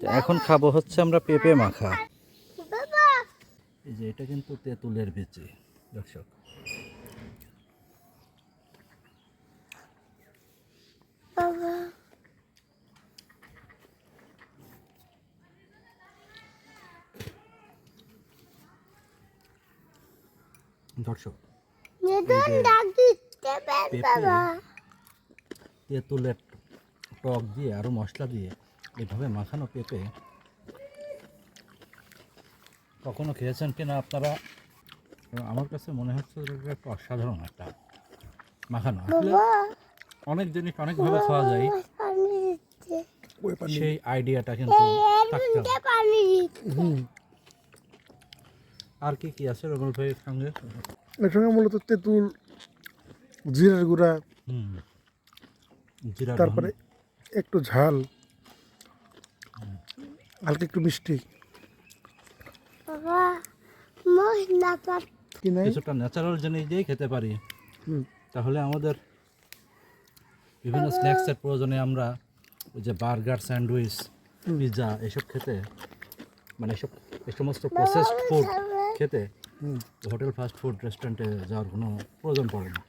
এখন খাবো হচ্ছে আমরা পেঁপে মাখা। এই যে এটা কিন্তু তেঁতুলের বিচি দর্শক। দর্শক তেঁতুলের টক দিয়ে আরো মশলা দিয়ে এইভাবে মাখানো পেঁপে কখনো খেয়েছেন কিনা আপনারা? আমার কাছে মনে হচ্ছে এটা একটা অসাধারণ একটা মাখানো। আসলে অনেক জিনিস অনেকভাবে খাওয়া যায়, সেই আইডিয়াটা কিন্তু থাকতে হবে। আর কি কি আছে রবুল ভাইয়ের সঙ্গে? এর সঙ্গে মূলত তেঁতুল, জিরার গুঁড়া, জিরা, তারপরে একটু ঝাল, হালকা একটু মিষ্টি, কিছুটা ন্যাচারাল জিনিস দিয়েই খেতে পারি। তাহলে আমাদের বিভিন্ন স্ন্যাক্সের প্রয়োজনে আমরা ওই যে বার্গার, স্যান্ডউইচ, পিৎজা এসব খেতে, মানে এই সমস্ত প্রসেসড ফুড খেতে হোটেল, ফাস্ট ফুড রেস্টুরেন্টে যাওয়ার কোনো প্রয়োজন পড়ে না।